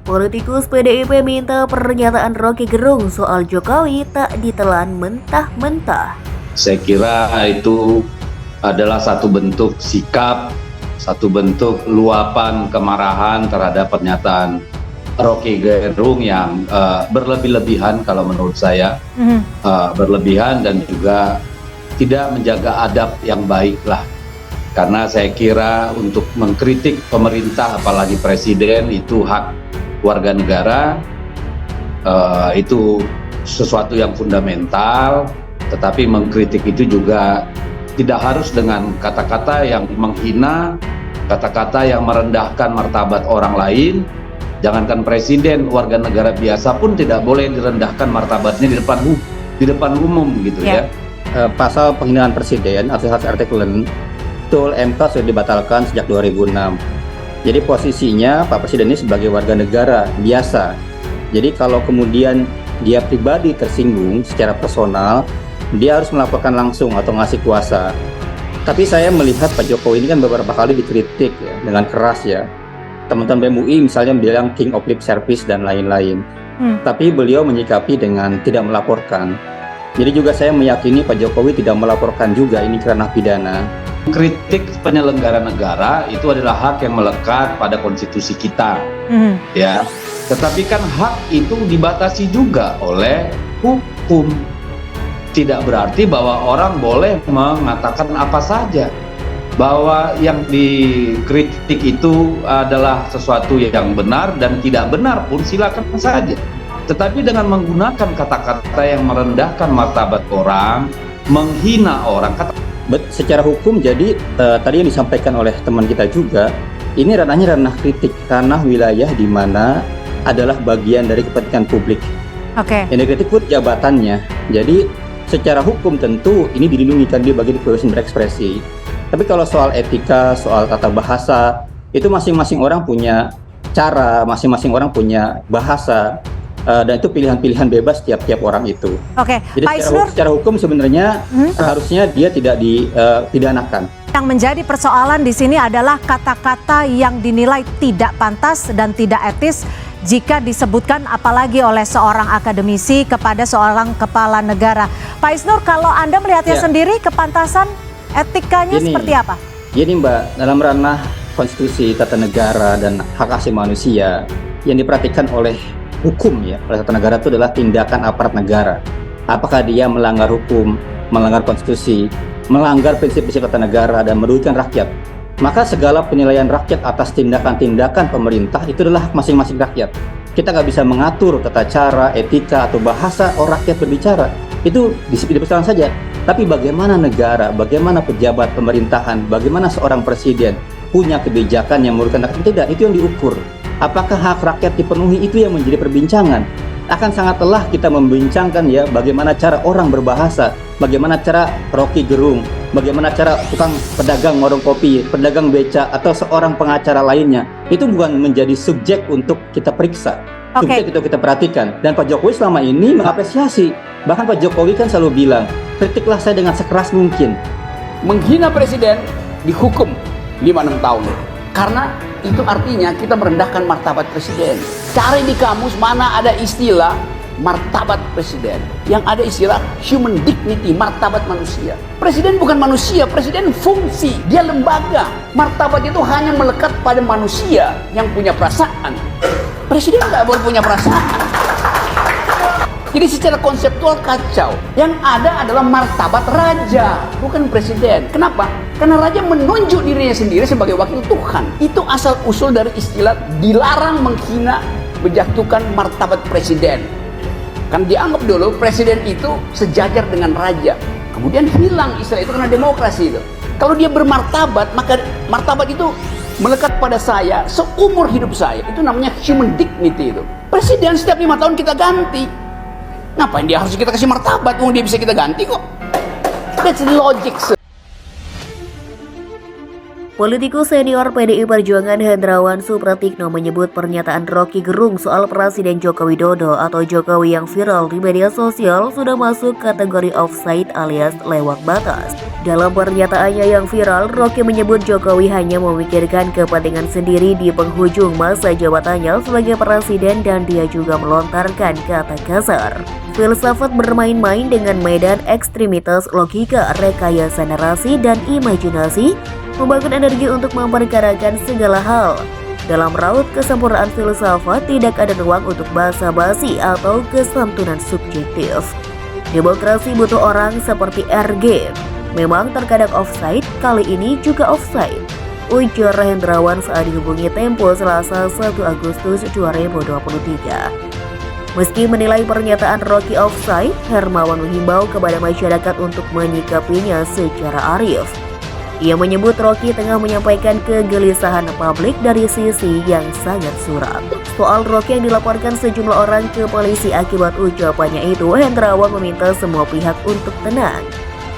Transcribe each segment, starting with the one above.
Politikus PDIP minta pernyataan Roky Gerung soal Jokowi tak ditelan mentah-mentah. Saya kira itu adalah satu bentuk sikap, satu bentuk luapan kemarahan terhadap pernyataan Roky Gerung yang berlebih-lebihan kalau menurut saya. Berlebihan dan juga tidak menjaga adab yang baik lah. Karena saya kira untuk mengkritik pemerintah apalagi presiden itu hak warga negara, itu sesuatu yang fundamental, tetapi mengkritik itu juga tidak harus dengan kata-kata yang menghina, kata-kata yang merendahkan martabat orang lain. Jangankan presiden, warga negara biasa pun tidak boleh direndahkan martabatnya di depan umum gitu ya. Pasal penghinaan presiden atau artikelen betul MK sudah dibatalkan sejak 2006. Jadi posisinya Pak Presiden ini sebagai warga negara biasa. Jadi kalau kemudian dia pribadi tersinggung secara personal, dia harus melaporkan langsung atau ngasih kuasa. Tapi saya melihat Pak Jokowi ini kan beberapa kali dikritik ya, dengan keras ya. Teman-teman BEM UI misalnya bilang king of lip service dan lain-lain. Tapi beliau menyikapi dengan tidak melaporkan. Jadi juga saya meyakini Pak Jokowi tidak melaporkan juga ini kerana pidana. Kritik penyelenggara negara itu adalah hak yang melekat pada konstitusi kita, ya. Tetapi kan hak itu dibatasi juga oleh hukum. Tidak berarti bahwa orang boleh mengatakan apa saja, bahwa yang dikritik itu adalah sesuatu yang benar dan tidak benar pun silakan saja. Tetapi dengan menggunakan kata-kata yang merendahkan martabat orang, menghina orang, secara hukum jadi tadi yang disampaikan oleh teman kita juga, ini ranahnya ranah kritik, ranah wilayah di mana adalah bagian dari kepentingan publik. Yang dikritik pun jabatannya. Jadi secara hukum tentu ini dilindungi kan dia bagian kebebasan berekspresi. Tapi kalau soal etika, soal tata bahasa, itu masing-masing orang punya cara, masing-masing orang punya bahasa. Dan itu pilihan-pilihan bebas tiap-tiap orang itu. Jadi secara hukum sebenarnya seharusnya dia tidak dipidanakan. Yang menjadi persoalan di sini adalah kata-kata yang dinilai tidak pantas dan tidak etis jika disebutkan apalagi oleh seorang akademisi kepada seorang kepala negara. Pak Isnur, kalau Anda melihatnya sendiri, kepantasan etikanya seperti apa? Gini Mbak, dalam ranah konstitusi, tata negara, dan hak asasi manusia yang diperhatikan oleh hukum ya, oleh tata negara itu adalah tindakan aparat negara. Apakah dia melanggar hukum, melanggar konstitusi, melanggar prinsip-prinsip tata negara dan merugikan rakyat? Maka segala penilaian rakyat atas tindakan-tindakan pemerintah itu adalah hak masing-masing rakyat. Kita nggak bisa mengatur tata cara, etika, atau bahasa orang rakyat berbicara. Itu dipersoalkan saja. Tapi bagaimana negara, bagaimana pejabat pemerintahan, bagaimana seorang presiden punya kebijakan yang merugikan rakyat? Tidak, itu yang diukur. Apakah hak rakyat dipenuhi, itu yang menjadi perbincangan. Akan sangat lelah kita membincangkan ya bagaimana cara orang berbahasa, bagaimana cara Roky Gerung, bagaimana cara tukang pedagang warung kopi, pedagang beca, atau seorang pengacara lainnya. Itu bukan menjadi subjek untuk kita periksa. Subjek itu kita perhatikan. Dan Pak Jokowi selama ini mengapresiasi. Bahkan Pak Jokowi kan selalu bilang, kritiklah saya dengan sekeras mungkin. Menghina presiden dihukum 5-6 tahun. Karena itu artinya kita merendahkan martabat presiden. Cari di kamus mana ada istilah martabat presiden. Yang ada istilah human dignity, martabat manusia. Presiden bukan manusia, presiden fungsi. Dia lembaga. Martabat itu hanya melekat pada manusia yang punya perasaan. Presiden nggak boleh punya perasaan. Jadi secara konseptual kacau. Yang ada adalah martabat raja, bukan presiden. Kenapa? Karena raja menunjuk dirinya sendiri sebagai wakil Tuhan. Itu asal usul dari istilah dilarang menghina, menjatuhkan martabat presiden. Kan dianggap dulu presiden itu sejajar dengan raja. Kemudian hilang istilah itu karena demokrasi itu. Kalau dia bermartabat, maka martabat itu melekat pada saya seumur hidup saya. Itu namanya human dignity itu. Presiden setiap 5 tahun kita ganti. Ngapain dia harus kita kasih martabat? Dia bisa kita ganti kok. That's logic. Politikus senior PDI Perjuangan Hendrawan Supratikno menyebut pernyataan Rocky Gerung soal Presiden Joko Widodo atau Jokowi yang viral di media sosial sudah masuk kategori offside alias lewat batas. Dalam pernyataannya yang viral, Rocky menyebut Jokowi hanya memikirkan kepentingan sendiri di penghujung masa jabatannya sebagai presiden dan dia juga melontarkan kata kasar. Filsafat bermain-main dengan medan ekstremitas logika, rekayasa narasi, dan imajinasi membangun energi untuk memperkarakan segala hal. Dalam raut kesempurnaan filsafat, tidak ada ruang untuk basa-basi atau kesantunan subjektif. Demokrasi butuh orang seperti RG. Memang terkadang offside, kali ini juga offside, ujar Hendrawan saat dihubungi Tempo Selasa 1 Agustus 2023. Meski menilai pernyataan Rocky offside, Hermawan menghimbau kepada masyarakat untuk menyikapinya secara arif. Ia menyebut Rocky tengah menyampaikan kegelisahan publik dari sisi yang sangat suram. Soal Rocky yang dilaporkan sejumlah orang ke polisi akibat ucapannya itu, Hendrawan meminta semua pihak untuk tenang.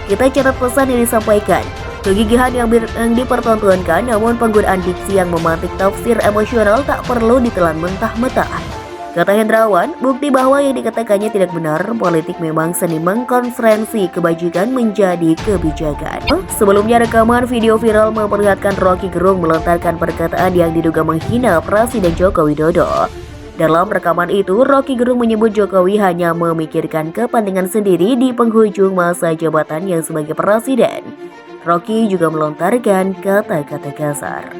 Kita catat pesan yang disampaikan, kegigihan yang dipertontonkan, namun penggunaan diksi yang memantik tafsir emosional tak perlu ditelan mentah-mentah. Kata Hendrawan, bukti bahwa yang dikatakannya tidak benar. Politik memang seni mengkonferensi kebajikan menjadi kebijakan. Sebelumnya rekaman video viral memperlihatkan Rocky Gerung melontarkan perkataan yang diduga menghina Presiden Joko Widodo. Dalam rekaman itu, Rocky Gerung menyebut Jokowi hanya memikirkan kepentingan sendiri di penghujung masa jabatannya sebagai presiden. Rocky juga melontarkan kata-kata kasar.